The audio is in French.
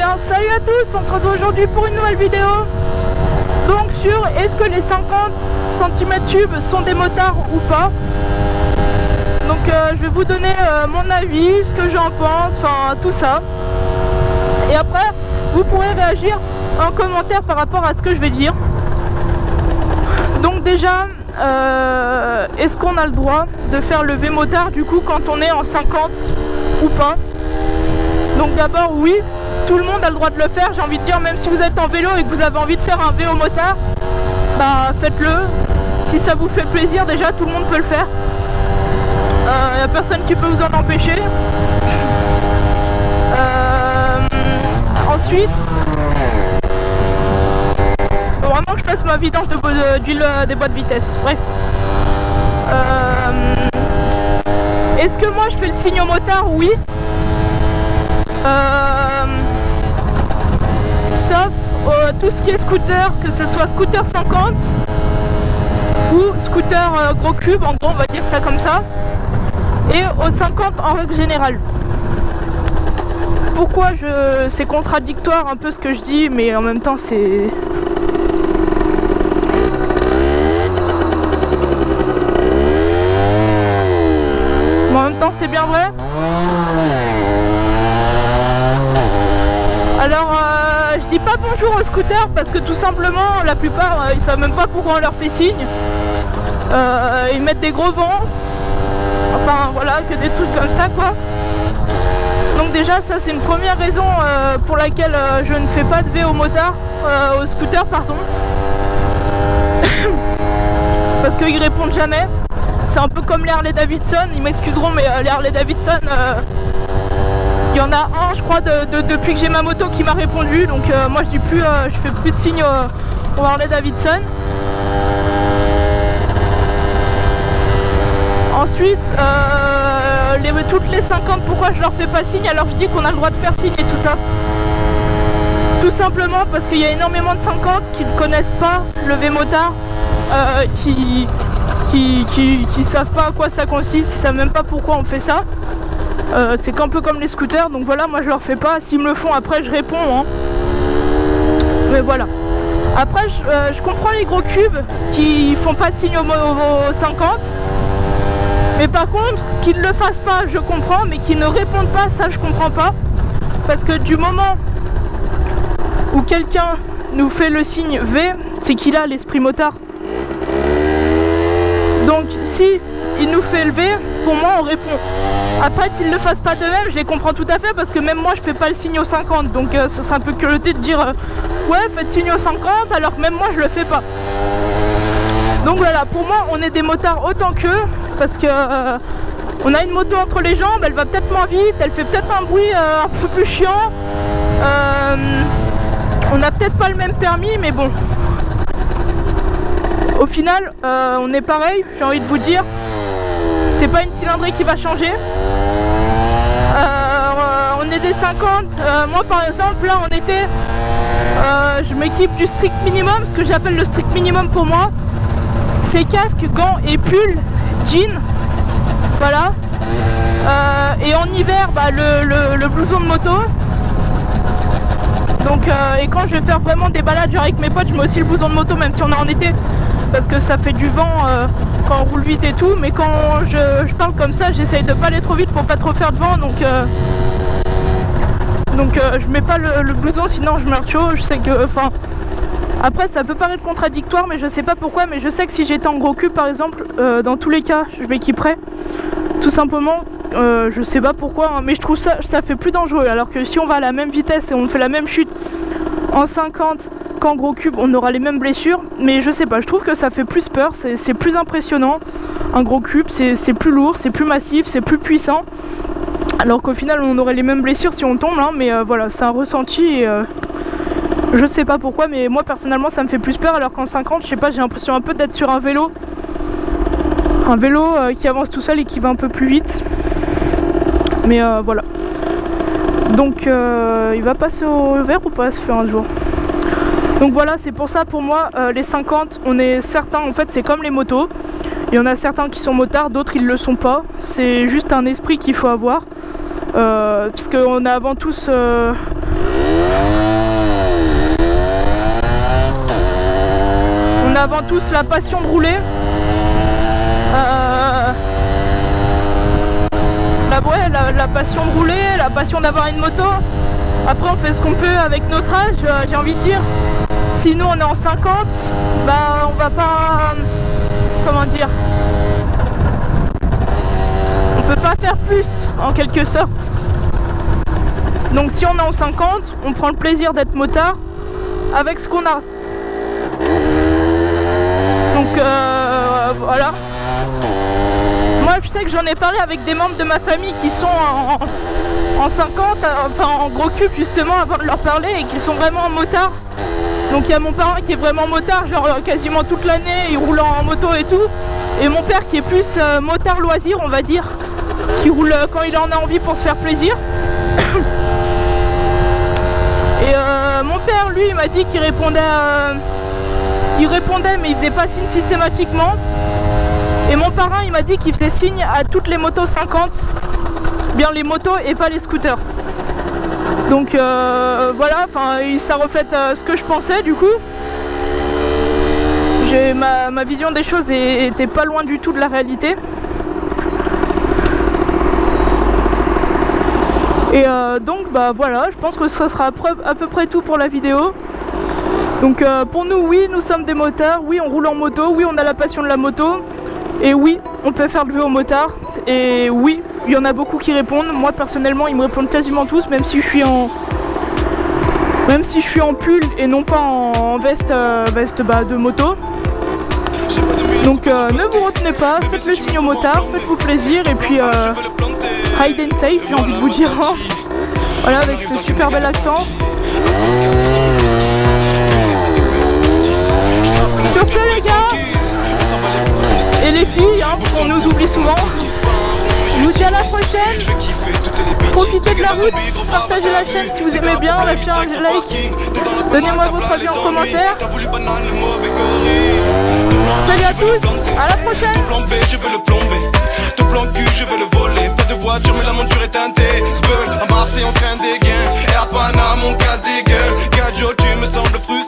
bien, salut à tous, on se retrouve aujourd'hui pour une nouvelle vidéo. Donc sur est-ce que les 50 cm3 sont des motards ou pas. Donc je vais vous donner mon avis, ce que j'en pense, enfin tout ça. Et après, vous pourrez réagir en commentaire par rapport à ce que je vais dire. Donc déjà, est-ce qu'on a le droit de faire le V-motard du coup quand on est en 50 ou pas? Donc d'abord oui, tout le monde a le droit de le faire, j'ai envie de dire, même si vous êtes en vélo et que vous avez envie de faire un V au motard, bah faites-le. Si ça vous fait plaisir, déjà tout le monde peut le faire. Il n'y a personne qui peut vous en empêcher. Ensuite, faut vraiment que je fasse ma vidange d'huile des boîtes de vitesse. Bref. Est-ce que moi je fais le signe au motard? Oui. Sauf tout ce qui est scooter, que ce soit scooter 50 ou scooter gros cube, en gros on va dire ça comme ça, et au 50 en règle générale. Pourquoi c'est contradictoire un peu ce que je dis, mais en même temps c'est... Mais en même temps c'est bien vrai. Alors je dis pas bonjour aux scooters parce que tout simplement la plupart ils savent même pas pourquoi on leur fait signe. Ils mettent des gros vents. Enfin voilà, que des trucs comme ça quoi. Donc déjà ça c'est une première raison pour laquelle je ne fais pas de V au motard, au scooter pardon. Parce qu'ils répondent jamais. C'est un peu comme les Harley Davidson, ils m'excuseront mais les Harley Davidson il y en a un je crois depuis que j'ai ma moto qui m'a répondu. Donc moi je dis plus, je fais plus de signes au Harley Davidson. Ensuite toutes les 50, pourquoi je leur fais pas signe alors je dis qu'on a le droit de faire signe et tout ça? Tout simplement parce qu'il y a énormément de 50 qui ne connaissent pas le V-motard, qui savent pas à quoi ça consiste, ils savent même pas pourquoi on fait ça. C'est un peu comme les scooters, donc voilà, moi je leur fais pas. S'ils me le font après je réponds hein. Mais voilà. Après je comprends les gros cubes qui font pas de signe au 50. Mais par contre, qu'ils ne le fassent pas, je comprends, mais qu'ils ne répondent pas, ça je comprends pas. Parce que du moment où quelqu'un nous fait le signe V, c'est qu'il a l'esprit motard. Donc si il nous fait le V, pour moi on répond. Après qu'ils ne le fassent pas de même, je les comprends tout à fait parce que même moi je fais pas le signe au 50. Donc ce serait un peu culotté de dire ouais faites signe au 50 alors que même moi je le fais pas. Donc voilà, pour moi on est des motards autant qu'eux parce que on a une moto entre les jambes, elle va peut-être moins vite, elle fait peut-être un bruit un peu plus chiant. On n'a peut-être pas le même permis mais bon. Au final on est pareil, j'ai envie de vous dire. C'est pas une cylindrée qui va changer. On est des 50, moi par exemple là en été je m'équipe du strict minimum, ce que j'appelle le strict minimum pour moi. C'est casque, gants et pull, jean, voilà. Et en hiver, bah, le blouson de moto. Donc, et quand je vais faire vraiment des balades genre avec mes potes, je mets aussi le blouson de moto, même si on est en été, parce que ça fait du vent quand on roule vite et tout. Mais quand je parle comme ça, j'essaye de pas aller trop vite pour pas trop faire de vent. Donc je mets pas le blouson, sinon je meurs chaud. Je sais que, enfin. Après ça peut paraître contradictoire mais je sais pas pourquoi, mais je sais que si j'étais en gros cube par exemple, dans tous les cas je m'équiperais tout simplement, je sais pas pourquoi hein, mais je trouve ça fait plus dangereux, alors que si on va à la même vitesse et on fait la même chute en 50 qu'en gros cube on aura les mêmes blessures, mais je sais pas, je trouve que ça fait plus peur, c'est plus impressionnant. Un gros cube c'est plus lourd, c'est plus massif, c'est plus puissant, alors qu'au final on aurait les mêmes blessures si on tombe hein, mais voilà, c'est un ressenti et, je sais pas pourquoi, mais moi personnellement ça me fait plus peur, alors qu'en 50, je sais pas, j'ai l'impression un peu d'être sur un vélo. Un vélo qui avance tout seul et qui va un peu plus vite. Mais voilà. Donc il va passer au vert ou pas se faire un jour. Donc voilà, c'est pour ça pour moi, les 50, on est certains, en fait c'est comme les motos. Il y en a certains qui sont motards, d'autres ils le sont pas. C'est juste un esprit qu'il faut avoir. Parce qu'on a avant tous On a avant tous la passion de rouler. La passion de rouler, la passion d'avoir une moto. Après on fait ce qu'on peut avec notre âge, j'ai envie de dire. Si nous on est en 50, bah on va pas... comment dire, on peut pas faire plus en quelque sorte. Donc si on est en 50, on prend le plaisir d'être motard avec ce qu'on a. Donc voilà. Moi je sais que j'en ai parlé avec des membres de ma famille qui sont en 50, enfin en gros cube justement avant de leur parler, et qui sont vraiment en motard. Donc il y a mon parent qui est vraiment motard, genre quasiment toute l'année, il roule en moto et tout. Et mon père qui est plus motard loisir on va dire, qui roule quand il en a envie pour se faire plaisir. Et mon père lui il m'a dit qu'il répondait mais il faisait pas signe systématiquement. Et mon parrain il m'a dit qu'il faisait signe à toutes les motos 50, bien les motos et pas les scooters. Donc voilà, enfin ça reflète ce que je pensais du coup. Ma vision des choses était pas loin du tout de la réalité. Et donc bah voilà, je pense que ce sera à peu près tout pour la vidéo. Donc pour nous, oui, nous sommes des motards, oui on roule en moto, oui on a la passion de la moto. Et oui, on peut faire le vœu aux motards. Et oui, il y en a beaucoup qui répondent. Moi personnellement, ils me répondent quasiment tous, même si je suis en pull et non pas en veste de moto. Donc ne vous retenez pas, faites le signe aux motards, faites-vous plaisir et puis ride and safe, j'ai envie de vous dire. Voilà, avec ce super bel accent. Sur ce les gars, et les filles, hein, parce qu'on nous oublie souvent, je vous dis à la prochaine. Profitez de la route, partagez la chaîne si vous aimez bien, lâchez un like, donnez-moi votre avis en commentaire. Salut à tous, à la prochaine. Je veux le plomber, ton plan cul je veux le voler. Pas de voiture mais la monture est teintée. Spell, à Marseille on traîne des gains, et à Paname on casse des gueules. Gadjo tu me sembles frustré.